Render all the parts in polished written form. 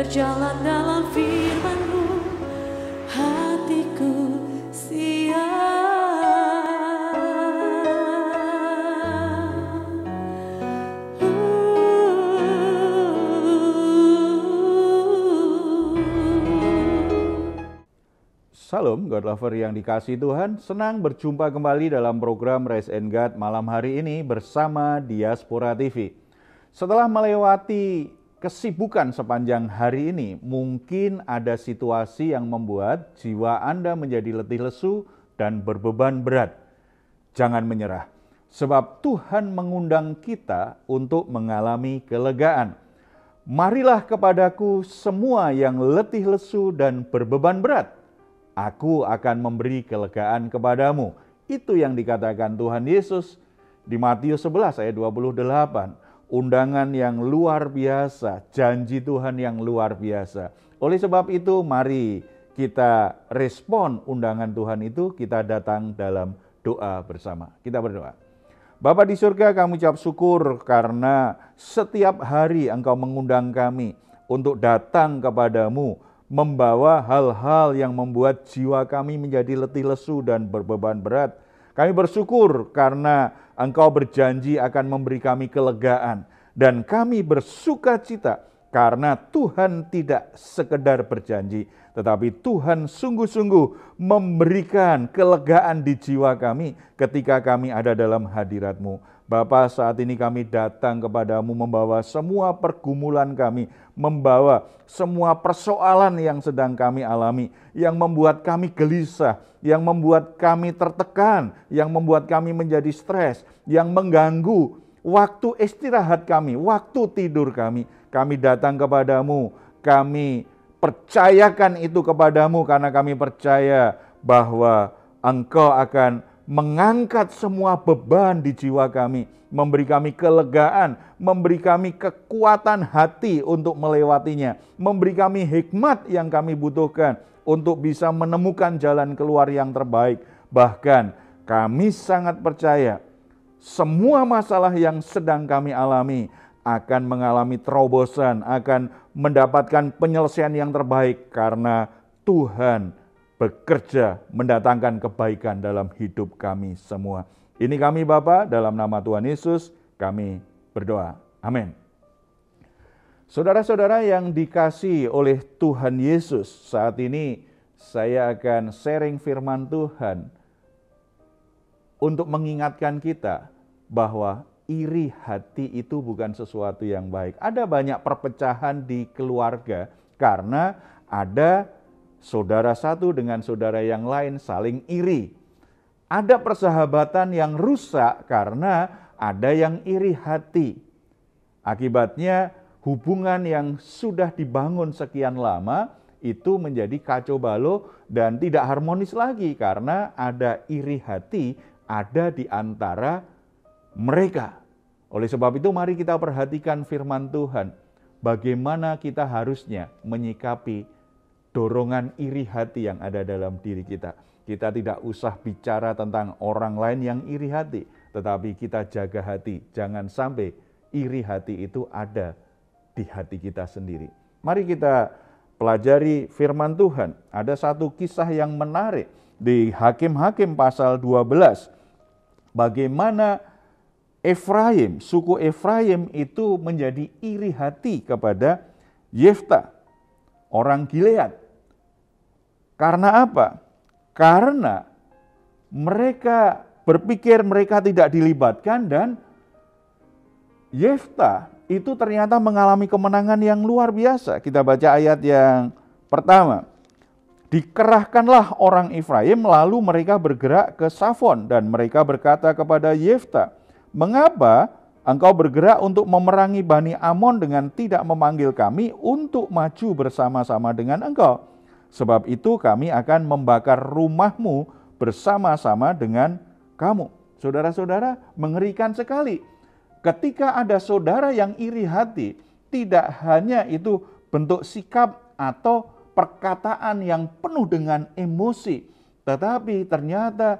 berjalan dalam firman-Mu, hatiku Salam God Lover yang dikasihi Tuhan, senang berjumpa kembali dalam program Rise and God malam hari ini bersama Diaspora TV. Setelah melewati kesibukan sepanjang hari ini, mungkin ada situasi yang membuat jiwa Anda menjadi letih lesu dan berbeban berat. Jangan menyerah, sebab Tuhan mengundang kita untuk mengalami kelegaan. Marilah kepadaku semua yang letih lesu dan berbeban berat, aku akan memberi kelegaan kepadamu. Itu yang dikatakan Tuhan Yesus di Matius 11 ayat 28. Undangan yang luar biasa, janji Tuhan yang luar biasa. Oleh sebab itu mari kita respon undangan Tuhan itu, kita datang dalam doa bersama. Kita berdoa. Bapa di surga, kami ucap syukur karena setiap hari Engkau mengundang kami untuk datang kepadamu, membawa hal-hal yang membuat jiwa kami menjadi letih lesu dan berbeban berat. Kami bersyukur karena Engkau berjanji akan memberi kami kelegaan. Dan kami bersuka cita karena Tuhan tidak sekedar berjanji, tetapi Tuhan sungguh-sungguh memberikan kelegaan di jiwa kami ketika kami ada dalam hadirat-Mu. Bapa, saat ini kami datang kepadamu membawa semua pergumulan kami, membawa semua persoalan yang sedang kami alami, yang membuat kami gelisah, yang membuat kami tertekan, yang membuat kami menjadi stres, yang mengganggu waktu istirahat kami, waktu tidur kami. Kami datang kepadamu, kami percayakan itu kepadamu karena kami percaya bahwa Engkau akan mengangkat semua beban di jiwa kami, memberi kami kelegaan, memberi kami kekuatan hati untuk melewatinya, memberi kami hikmat yang kami butuhkan untuk bisa menemukan jalan keluar yang terbaik. Bahkan kami sangat percaya semua masalah yang sedang kami alami akan mengalami terobosan, akan mendapatkan penyelesaian yang terbaik karena Tuhan bekerja mendatangkan kebaikan dalam hidup kami semua. Ini kami Bapa, dalam nama Tuhan Yesus kami berdoa. Amin. Saudara-saudara yang dikasihi oleh Tuhan Yesus, saat ini saya akan sharing firman Tuhan untuk mengingatkan kita bahwa iri hati itu bukan sesuatu yang baik. Ada banyak perpecahan di keluarga karena ada saudara satu dengan saudara yang lain saling iri. Ada persahabatan yang rusak karena ada yang iri hati. Akibatnya hubungan yang sudah dibangun sekian lama itu menjadi kacau balau dan tidak harmonis lagi karena ada iri hati ada di antara mereka. Oleh sebab itu mari kita perhatikan firman Tuhan. Bagaimana kita harusnya menyikapi dorongan iri hati yang ada dalam diri kita. Kita tidak usah bicara tentang orang lain yang iri hati, tetapi kita jaga hati. Jangan sampai iri hati itu ada di hati kita sendiri. Mari kita pelajari firman Tuhan. Ada satu kisah yang menarik di Hakim-Hakim pasal 12. Bagaimana Efraim, suku Efraim itu menjadi iri hati kepada Yeftah, orang Gilead. Karena apa? Karena mereka berpikir mereka tidak dilibatkan dan Yeftah itu ternyata mengalami kemenangan yang luar biasa. Kita baca ayat yang pertama. Dikerahkanlah orang Efraim, lalu mereka bergerak ke Safon dan mereka berkata kepada Yeftah, "Mengapa engkau bergerak untuk memerangi Bani Amon dengan tidak memanggil kami untuk maju bersama-sama dengan engkau? Sebab itu kami akan membakar rumahmu bersama-sama dengan kamu." Saudara-saudara, mengerikan sekali. Ketika ada saudara yang iri hati, tidak hanya itu bentuk sikap atau perkataan yang penuh dengan emosi, tetapi ternyata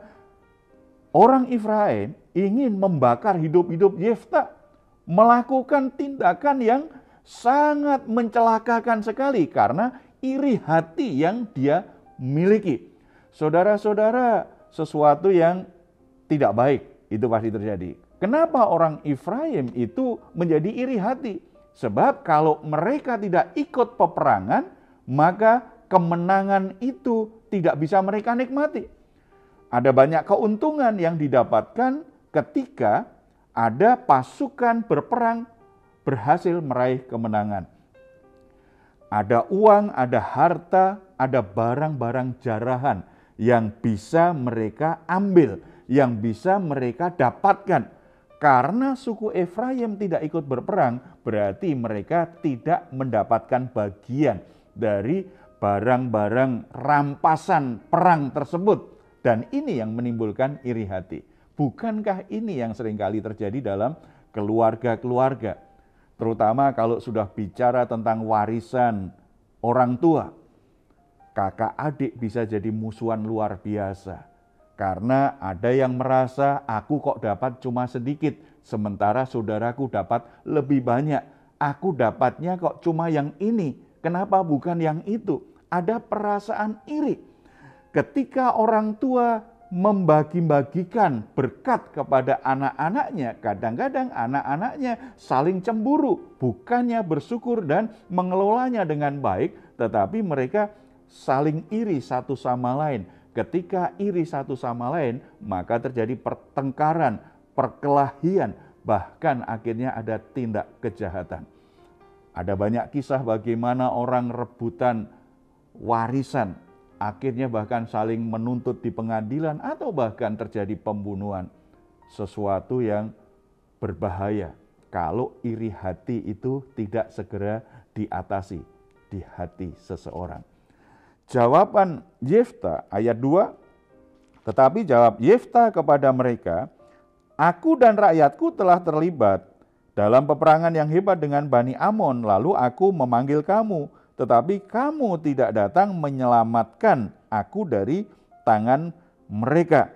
orang Efraim ingin membakar hidup-hidup Yeftah, melakukan tindakan yang sangat mencelakakan sekali karena iri hati yang dia miliki. Saudara-saudara, sesuatu yang tidak baik itu pasti terjadi. Kenapa orang Efraim itu menjadi iri hati? Sebab kalau mereka tidak ikut peperangan, maka kemenangan itu tidak bisa mereka nikmati. Ada banyak keuntungan yang didapatkan ketika ada pasukan berperang berhasil meraih kemenangan. Ada uang, ada harta, ada barang-barang jarahan yang bisa mereka ambil, yang bisa mereka dapatkan. Karena suku Efraim tidak ikut berperang, berarti mereka tidak mendapatkan bagian dari barang-barang rampasan perang tersebut. Dan ini yang menimbulkan iri hati. Bukankah ini yang seringkali terjadi dalam keluarga-keluarga? Terutama kalau sudah bicara tentang warisan orang tua. Kakak adik bisa jadi musuhan luar biasa. Karena ada yang merasa aku kok dapat cuma sedikit, sementara saudaraku dapat lebih banyak. Aku dapatnya kok cuma yang ini, kenapa bukan yang itu? Ada perasaan iri. Ketika orang tua membagi-bagikan berkat kepada anak-anaknya, kadang-kadang anak-anaknya saling cemburu, bukannya bersyukur dan mengelolanya dengan baik, tetapi mereka saling iri satu sama lain. Ketika iri satu sama lain, maka terjadi pertengkaran, perkelahian, bahkan akhirnya ada tindak kejahatan. Ada banyak kisah bagaimana orang rebutan warisan, akhirnya bahkan saling menuntut di pengadilan atau bahkan terjadi pembunuhan. Sesuatu yang berbahaya kalau iri hati itu tidak segera diatasi di hati seseorang. Jawaban Yefta ayat 2, tetapi jawab Yefta kepada mereka, aku dan rakyatku telah terlibat dalam peperangan yang hebat dengan Bani Amon, lalu aku memanggil kamu, tetapi kamu tidak datang menyelamatkan aku dari tangan mereka.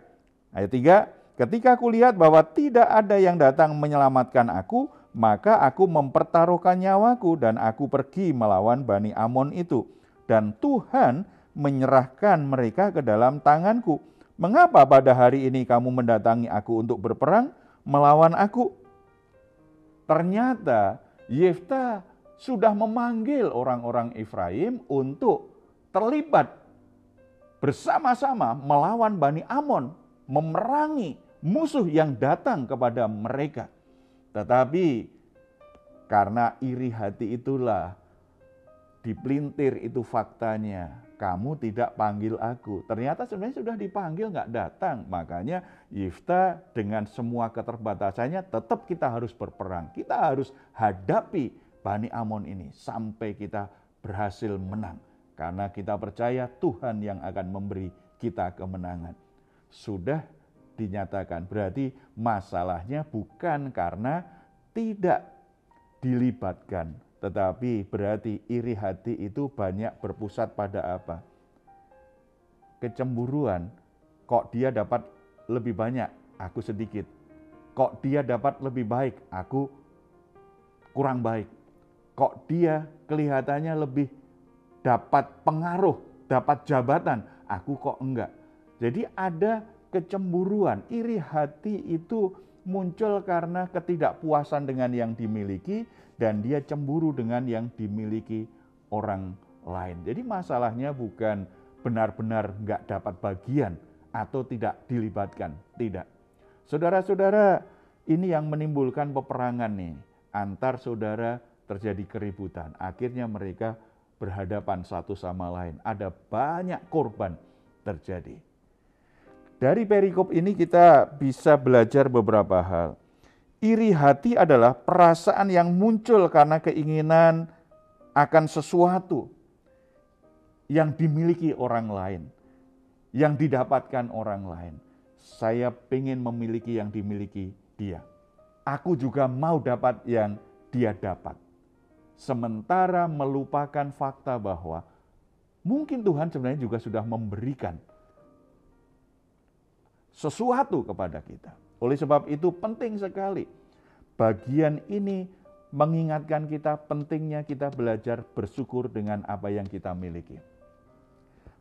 Ayat 3, ketika aku lihat bahwa tidak ada yang datang menyelamatkan aku, maka aku mempertaruhkan nyawaku dan aku pergi melawan Bani Amon itu. Dan Tuhan menyerahkan mereka ke dalam tanganku. Mengapa pada hari ini kamu mendatangi aku untuk berperang melawan aku? Ternyata Yefta sudah memanggil orang-orang Efraim untuk terlibat bersama-sama melawan Bani Amon, memerangi musuh yang datang kepada mereka. Tetapi karena iri hati itulah, dipelintir itu faktanya, kamu tidak panggil aku. Ternyata sebenarnya sudah dipanggil nggak datang. Makanya Yefta dengan semua keterbatasannya tetap kita harus berperang. Kita harus hadapi Bani Amon ini sampai kita berhasil menang. Karena kita percaya Tuhan yang akan memberi kita kemenangan. Sudah dinyatakan, berarti masalahnya bukan karena tidak dilibatkan, tetapi berarti iri hati itu banyak berpusat pada apa? Kecemburuan. Kok dia dapat lebih banyak, aku sedikit. Kok dia dapat lebih baik, aku kurang baik. Kok dia kelihatannya lebih dapat pengaruh, dapat jabatan, aku kok enggak. Jadi ada kecemburuan. Iri hati itu muncul karena ketidakpuasan dengan yang dimiliki dan dia cemburu dengan yang dimiliki orang lain. Jadi masalahnya bukan benar-benar enggak dapat bagian atau tidak dilibatkan, tidak. Saudara-saudara, ini yang menimbulkan peperangan nih. Antar saudara terjadi keributan. Akhirnya mereka berhadapan satu sama lain. Ada banyak korban terjadi. Dari perikop ini kita bisa belajar beberapa hal. Iri hati adalah perasaan yang muncul karena keinginan akan sesuatu yang dimiliki orang lain, yang didapatkan orang lain. Saya ingin memiliki yang dimiliki dia. Aku juga mau dapat yang dia dapat. Sementara melupakan fakta bahwa mungkin Tuhan sebenarnya juga sudah memberikan sesuatu kepada kita. Oleh sebab itu penting sekali bagian ini mengingatkan kita pentingnya kita belajar bersyukur dengan apa yang kita miliki.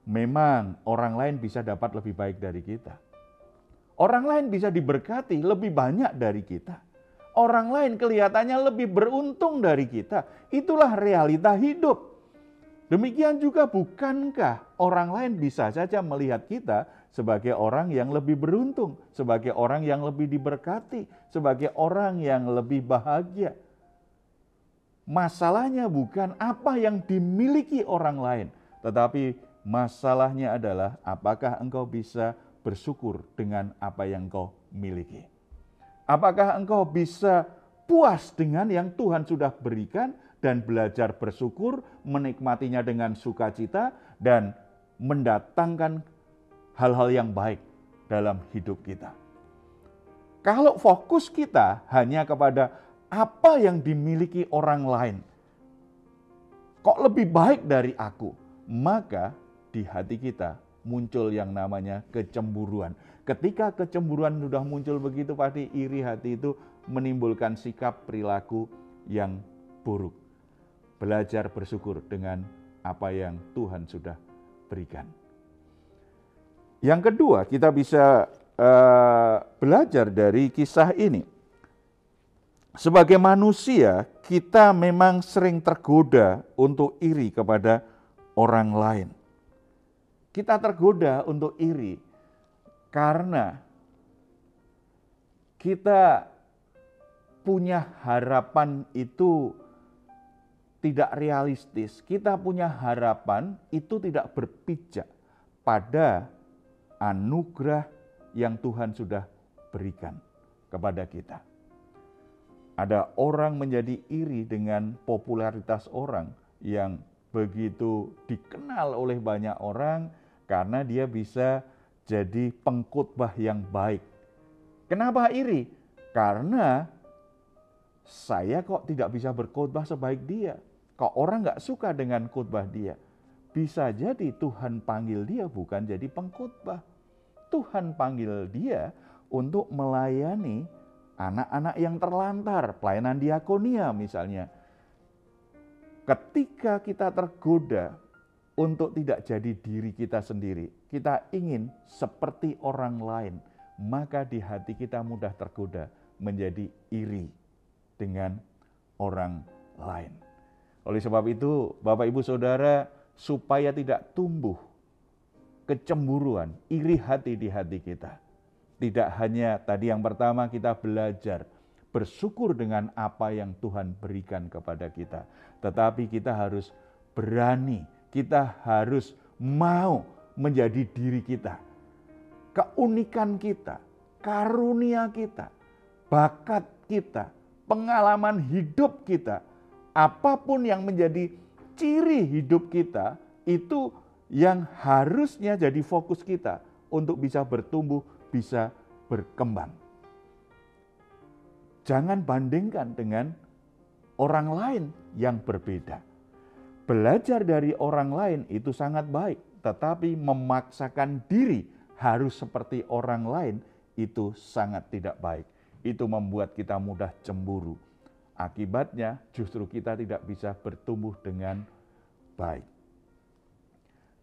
Memang orang lain bisa dapat lebih baik dari kita. Orang lain bisa diberkati lebih banyak dari kita. Orang lain kelihatannya lebih beruntung dari kita. Itulah realita hidup. Demikian juga bukankah orang lain bisa saja melihat kita sebagai orang yang lebih beruntung, sebagai orang yang lebih diberkati, sebagai orang yang lebih bahagia. Masalahnya bukan apa yang dimiliki orang lain, tetapi masalahnya adalah apakah engkau bisa bersyukur dengan apa yang engkau miliki. Apakah engkau bisa puas dengan yang Tuhan sudah berikan dan belajar bersyukur, menikmatinya dengan sukacita, dan mendatangkan hal-hal yang baik dalam hidup kita. Kalau fokus kita hanya kepada apa yang dimiliki orang lain, kok lebih baik dari aku, maka di hati kita muncul yang namanya kecemburuan. Ketika kecemburuan sudah muncul begitu, pasti iri hati itu menimbulkan sikap perilaku yang buruk. Belajar bersyukur dengan apa yang Tuhan sudah berikan. Yang kedua, kita bisa belajar dari kisah ini. Sebagai manusia, kita memang sering tergoda untuk iri kepada orang lain. Kita tergoda untuk iri karena kita punya harapan itu tidak realistis. Kita punya harapan itu tidak berpijak pada anugerah yang Tuhan sudah berikan kepada kita. Ada orang menjadi iri dengan popularitas orang yang begitu dikenal oleh banyak orang karena dia bisa jadi pengkhotbah yang baik. Kenapa iri? Karena saya kok tidak bisa berkhotbah sebaik dia. Kok orang nggak suka dengan khotbah dia? Bisa jadi Tuhan panggil dia bukan jadi pengkhotbah. Tuhan panggil dia untuk melayani anak-anak yang terlantar, pelayanan diakonia misalnya. Ketika kita tergoda untuk tidak jadi diri kita sendiri, kita ingin seperti orang lain, maka di hati kita mudah tergoda menjadi iri dengan orang lain. Oleh sebab itu, Bapak Ibu Saudara, supaya tidak tumbuh kecemburuan, iri hati di hati kita. Tidak hanya tadi yang pertama kita belajar bersyukur dengan apa yang Tuhan berikan kepada kita. Tetapi kita harus berani, kita harus mau menjadi diri kita. Keunikan kita, karunia kita, bakat kita, pengalaman hidup kita, apapun yang menjadi ciri hidup kita, itu yang harusnya jadi fokus kita untuk bisa bertumbuh, bisa berkembang. Jangan bandingkan dengan orang lain yang berbeda. Belajar dari orang lain itu sangat baik, tetapi memaksakan diri harus seperti orang lain itu sangat tidak baik. Itu membuat kita mudah cemburu. Akibatnya justru kita tidak bisa bertumbuh dengan baik.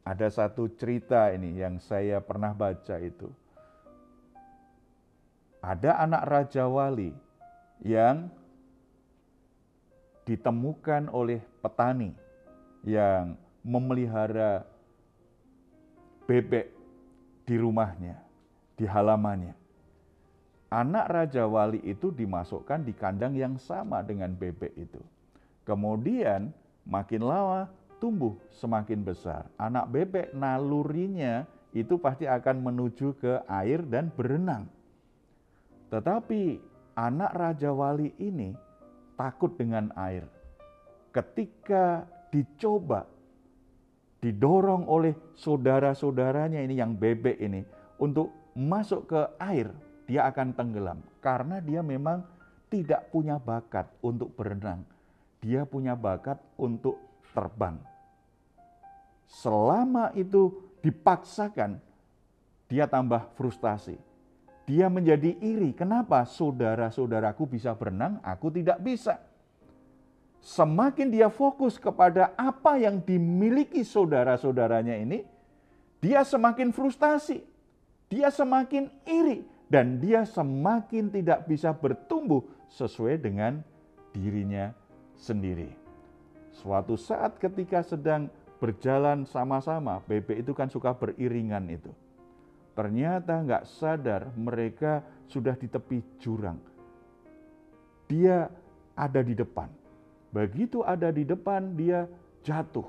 Ada satu cerita ini yang saya pernah baca itu. Ada anak Raja Wali yang ditemukan oleh petani yang memelihara bebek di rumahnya, di halamannya. Anak Raja Wali itu dimasukkan di kandang yang sama dengan bebek itu. Kemudian makin lama tumbuh semakin besar. Anak bebek nalurinya itu pasti akan menuju ke air dan berenang. Tetapi anak Raja Wali ini takut dengan air. Ketika dicoba, didorong oleh saudara-saudaranya ini yang bebek ini untuk masuk ke air, dia akan tenggelam. Karena dia memang tidak punya bakat untuk berenang. Dia punya bakat untuk terbang. Selama itu dipaksakan, dia tambah frustasi. Dia menjadi iri. Kenapa saudara-saudaraku bisa berenang, aku tidak bisa? semakin dia fokus kepada apa yang dimiliki saudara-saudaranya ini, dia semakin frustasi, dia semakin iri, dan dia semakin tidak bisa bertumbuh sesuai dengan dirinya sendiri. Suatu saat ketika sedang berjalan sama-sama, bebek itu kan suka beriringan itu. Ternyata nggak sadar mereka sudah di tepi jurang. Dia ada di depan. Begitu ada di depan, dia jatuh.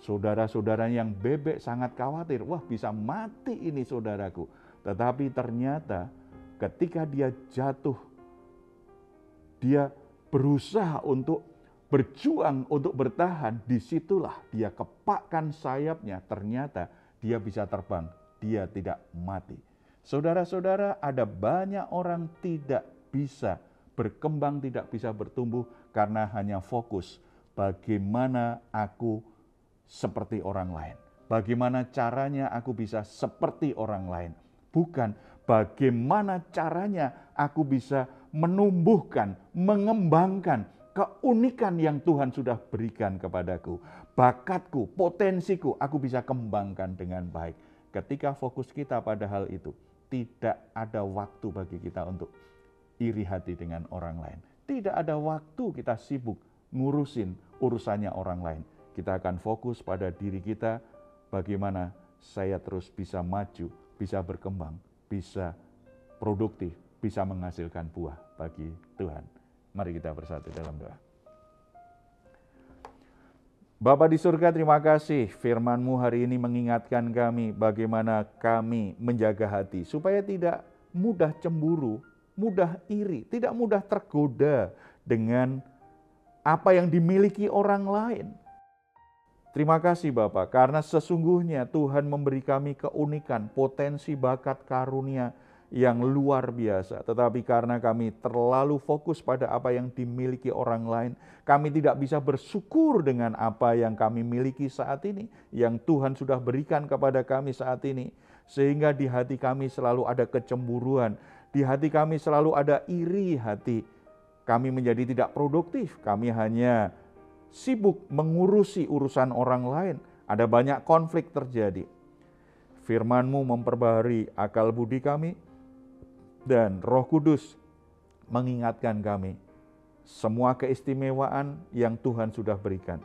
Saudara-saudara yang bebek sangat khawatir, wah bisa mati ini saudaraku. Tetapi ternyata ketika dia jatuh, dia berusaha untuk berjuang, untuk bertahan. Disitulah dia kepakkan sayapnya, ternyata dia bisa terbang, dia tidak mati. Saudara-saudara, ada banyak orang tidak bisa berkembang, tidak bisa bertumbuh karena hanya fokus bagaimana aku seperti orang lain. Bagaimana caranya aku bisa seperti orang lain. Bukan bagaimana caranya aku bisa menumbuhkan, mengembangkan keunikan yang Tuhan sudah berikan kepadaku. Bakatku, potensiku, aku bisa kembangkan dengan baik. Ketika fokus kita pada hal itu, tidak ada waktu bagi kita untuk iri hati dengan orang lain. Tidak ada waktu kita sibuk ngurusin urusannya orang lain. Kita akan fokus pada diri kita, bagaimana saya terus bisa maju, bisa berkembang, bisa produktif, bisa menghasilkan buah bagi Tuhan. Mari kita bersatu dalam doa. Bapa di surga, terima kasih firman-Mu hari ini mengingatkan kami bagaimana kami menjaga hati supaya tidak mudah cemburu, mudah iri, tidak mudah tergoda dengan apa yang dimiliki orang lain. Terima kasih Bapa, karena sesungguhnya Tuhan memberi kami keunikan, potensi, bakat, karunia yang luar biasa. Tetapi karena kami terlalu fokus pada apa yang dimiliki orang lain, kami tidak bisa bersyukur dengan apa yang kami miliki saat ini, yang Tuhan sudah berikan kepada kami saat ini. Sehingga di hati kami selalu ada kecemburuan, di hati kami selalu ada iri hati. Kami menjadi tidak produktif, kami hanya sibuk mengurusi urusan orang lain. Ada banyak konflik terjadi. Firman-Mu memperbaharui akal budi kami, dan Roh Kudus mengingatkan kami semua keistimewaan yang Tuhan sudah berikan.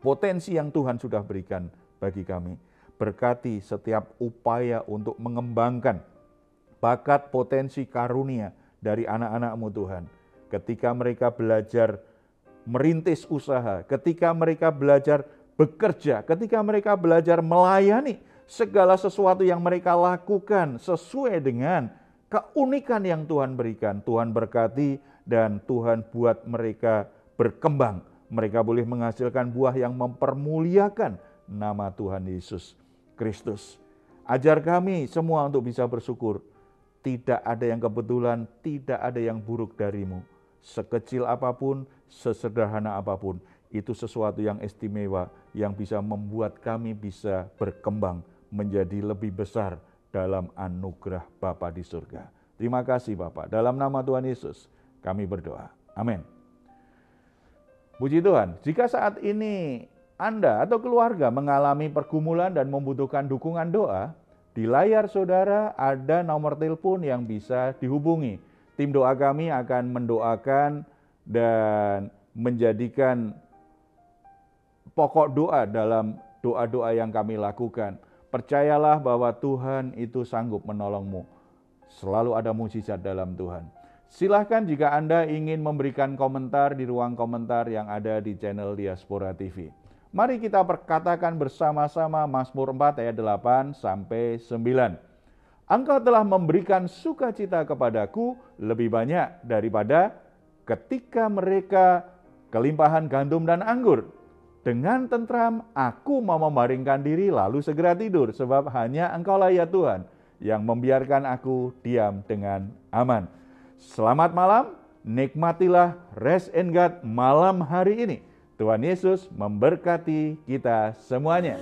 Potensi yang Tuhan sudah berikan bagi kami. Berkati setiap upaya untuk mengembangkan bakat, potensi, karunia dari anak-anak-Mu Tuhan. Ketika mereka belajar merintis usaha, ketika mereka belajar bekerja, ketika mereka belajar melayani, segala sesuatu yang mereka lakukan sesuai dengan keunikan yang Tuhan berikan. Tuhan berkati dan Tuhan buat mereka berkembang. Mereka boleh menghasilkan buah yang mempermuliakan nama Tuhan Yesus Kristus. Ajar kami semua untuk bisa bersyukur. Tidak ada yang kebetulan, tidak ada yang buruk darimu. Sekecil apapun, sesederhana apapun, itu sesuatu yang istimewa yang bisa membuat kami bisa berkembang menjadi lebih besar dalam anugerah Bapa di surga. Terima kasih Bapa. Dalam nama Tuhan Yesus kami berdoa. Amin. Puji Tuhan, jika saat ini Anda atau keluarga mengalami pergumulan dan membutuhkan dukungan doa, di layar saudara ada nomor telepon yang bisa dihubungi. Tim doa kami akan mendoakan dan menjadikan pokok doa dalam doa-doa yang kami lakukan. Percayalah bahwa Tuhan itu sanggup menolongmu. Selalu ada mukjizat dalam Tuhan. Silahkan jika Anda ingin memberikan komentar di ruang komentar yang ada di channel Diaspora TV. Mari kita perkatakan bersama-sama Mazmur 4 ayat 8 sampai 9. Engkau telah memberikan sukacita kepadaku lebih banyak daripada ketika mereka kelimpahan gandum dan anggur. Dengan tentram aku mau membaringkan diri lalu segera tidur, sebab hanya Engkaulah ya Tuhan yang membiarkan aku diam dengan aman. Selamat malam, nikmatilah Rest and God malam hari ini. Tuhan Yesus memberkati kita semuanya.